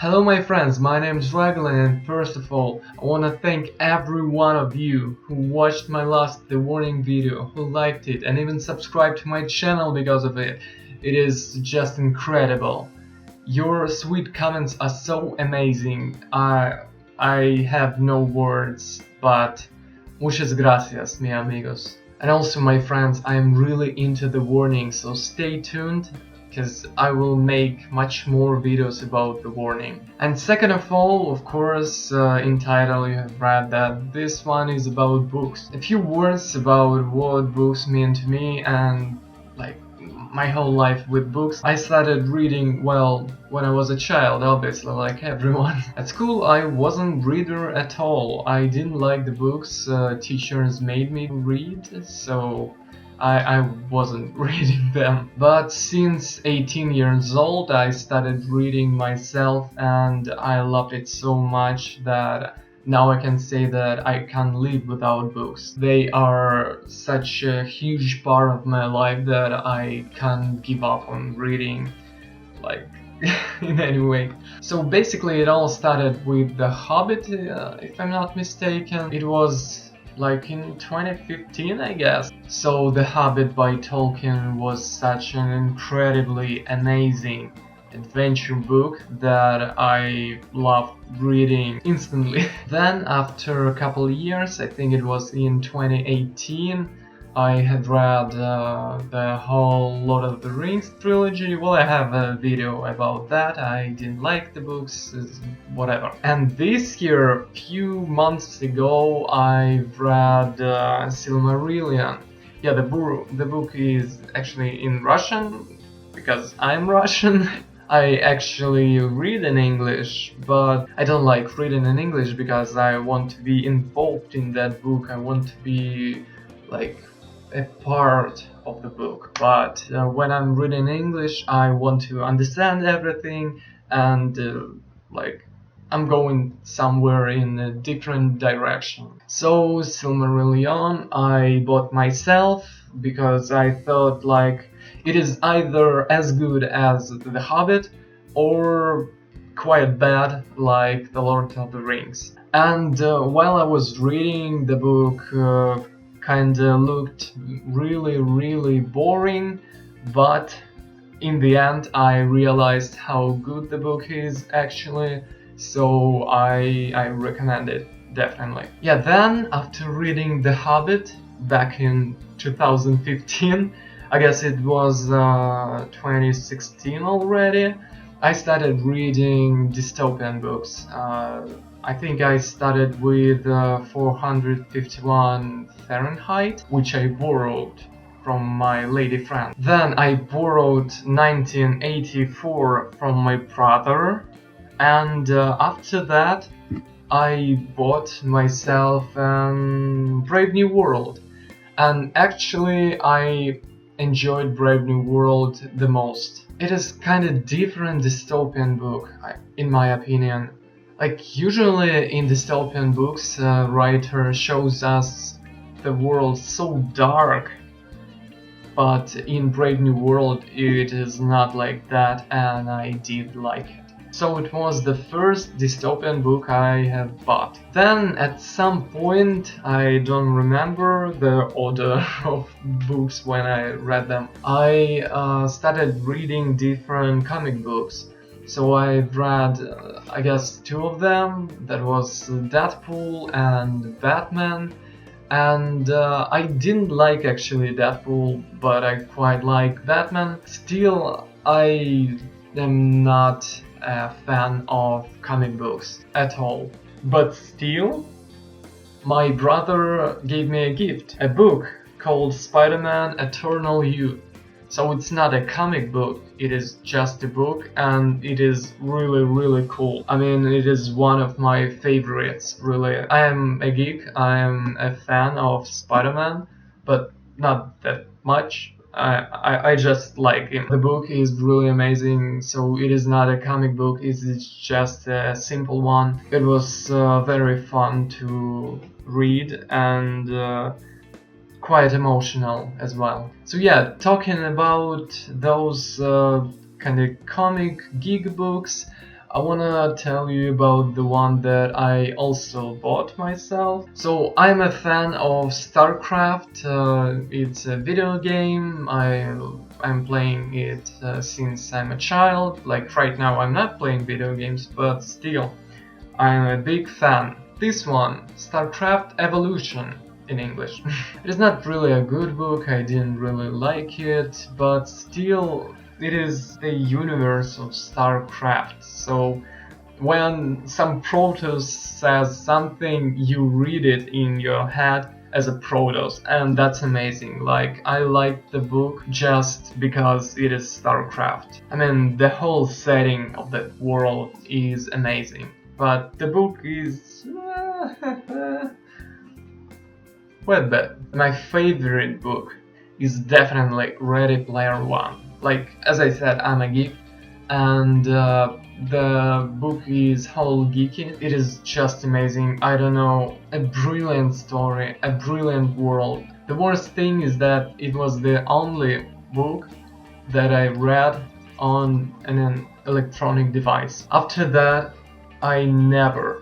Hello my friends, my name is Ragoline, and first of all, I want to thank every one of you who watched my last The Warning video, who liked it and even subscribed to my channel because of it. It is just incredible. Your sweet comments are so amazing. I have no words, but muchas gracias, mi amigos. And also my friends, I am really into The Warning, so stay tuned, because I will make much more videos about The Warning. And second of all, of course, in title you have read that this one is about books. A few words about what books mean to me and like my whole life with books. I started reading, well, when I was a child, obviously, like everyone. At school I wasn't reader at all. I didn't like the books teachers made me read, so I wasn't reading them. But since 18 years old I started reading myself and I loved it so much that now I can say that I can't live without books. They are such a huge part of my life that I can't give up on reading, like in any way. So basically it all started with The Hobbit, if I'm not mistaken. It was like in 2015, I guess. So The Hobbit by Tolkien was such an incredibly amazing adventure book that I loved reading instantly. Then after a couple of years, I think it was in 2018, I had read the whole Lord of the Rings trilogy. Well, I have a video about that. I didn't like the books, whatever. And this year, a few months ago, I read Silmarillion. Yeah, the book is actually in Russian, because I'm Russian. I actually read in English, but I don't like reading in English because I want to be involved in that book. I want to be like a part of the book, but when I'm reading English I want to understand everything and like I'm going somewhere in a different direction. So Silmarillion I bought myself because I thought like it is either as good as The Hobbit or quite bad like The Lord of the Rings. And while I was reading the book, kinda looked really boring, but in the end I realized how good the book is actually, so I recommend it definitely. Yeah, then after reading The Hobbit back in 2015, I guess it was 2016 already, I started reading dystopian books. I think I started with 451 Fahrenheit, which I borrowed from my lady friend. Then I borrowed 1984 from my brother, and after that I bought myself Brave New World. And actually I enjoyed Brave New World the most. It is kind of different dystopian book, in my opinion. Like usually in dystopian books, writer shows us the world so dark, but in Brave New World it is not like that, and I did like it. So it was the first dystopian book I have bought. Then at some point, I don't remember the order of books when I read them, I started reading different comic books. So I read, I guess, two of them. That was Deadpool and Batman. And I didn't like actually Deadpool, but I quite like Batman. Still, I am not a fan of comic books at all. But still, my brother gave me a gift, a book called Spider-Man Eternal Youth. So it's not a comic book, it is just a book, and it is really cool. I mean, it is one of my favorites, really. I am a geek, I am a fan of Spider-Man, but not that much. I just like him. The book is really amazing, so it is not a comic book, it is just a simple one. It was very fun to read and quite emotional as well. So yeah, talking about those kind of comic geek books, I wanna tell you about the one that I also bought myself. So I'm a fan of StarCraft. It's a video game. I'm playing it since I'm a child. Like right now I'm not playing video games, but still I'm a big fan. This one, StarCraft Evolution in English. It is not really a good book, I didn't really like it, but still it is the universe of StarCraft. So when some Protoss says something, you read it in your head as a Protoss, and that's amazing. Like, I like the book just because it is StarCraft. I mean, the whole setting of that world is amazing, but the book is well, but my favorite book is definitely Ready Player One. Like, as I said, I'm a geek, and the book is whole geeky. It is just amazing. I don't know, a brilliant story, a brilliant world. The worst thing is that it was the only book that I read on an electronic device. After that, I never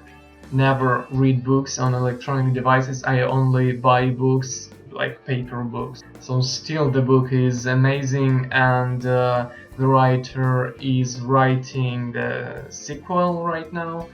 read books on electronic devices. I only buy books, like paper books. So still the book is amazing, and the writer is writing the sequel right now.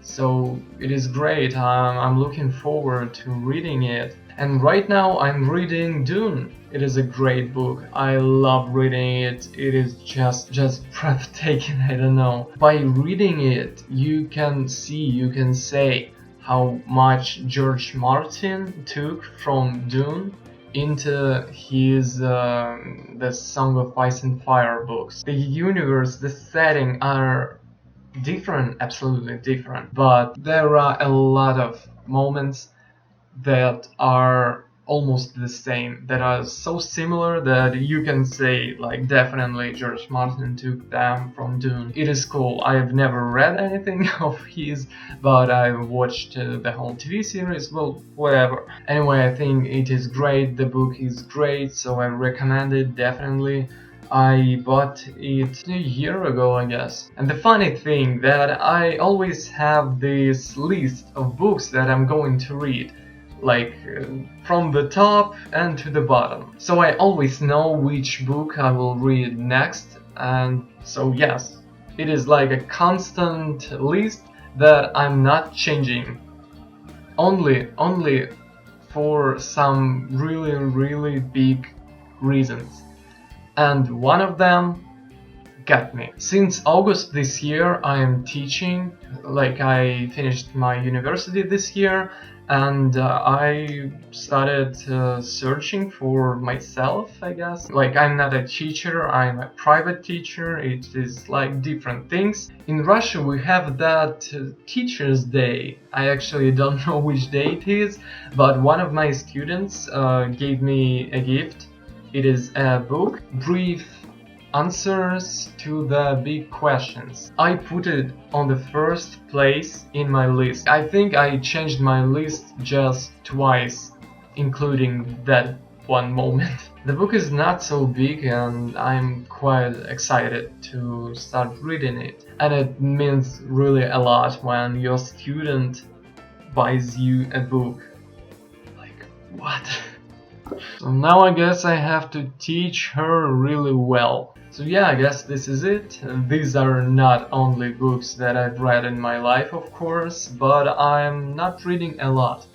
So it is great. I'm looking forward to reading it. And right now I'm reading Dune. It is a great book. I love reading it. It is just breathtaking. I don't know. By reading it, you can say how much George Martin took from Dune into his the Song of Ice and Fire books. The universe, the setting are different, absolutely different, but there are a lot of moments that are almost the same, that are so similar that you can say, like, definitely George Martin took them from Dune. It is cool. I've never read anything of his, but I've watched the whole TV series, well, whatever. Anyway, I think it is great, the book is great, so I recommend it definitely. I bought it a year ago, I guess. And the funny thing that I always have this list of books that I'm going to read, like from the top and to the bottom. So I always know which book I will read next, and so yes, it is like a constant list that I'm not changing. Only for some really big reasons. And one of them got me. Since August this year I am teaching, like I finished my university this year, and I started searching for myself, I guess. Like, I'm not a teacher, I'm a private teacher, it is like different things. In Russia we have that Teacher's Day. I actually don't know which day it is, but one of my students gave me a gift. It is a book, Brief Answers to the Big Questions. I put it on the first place in my list. I think I changed my list just twice, including that one moment. The book is not so big, and I'm quite excited to start reading it. And it means really a lot when your student buys you a book. Like, what? So now I guess I have to teach her really well. So yeah, I guess this is it. These are not only books that I've read in my life, of course, but I'm not reading a lot.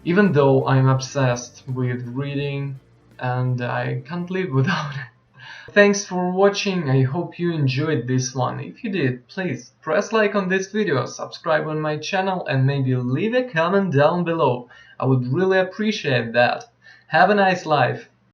Even though I'm obsessed with reading and I can't live without it. Thanks for watching, I hope you enjoyed this one. If you did, please press like on this video, subscribe on my channel, and maybe leave a comment down below. I would really appreciate that. Have a nice life.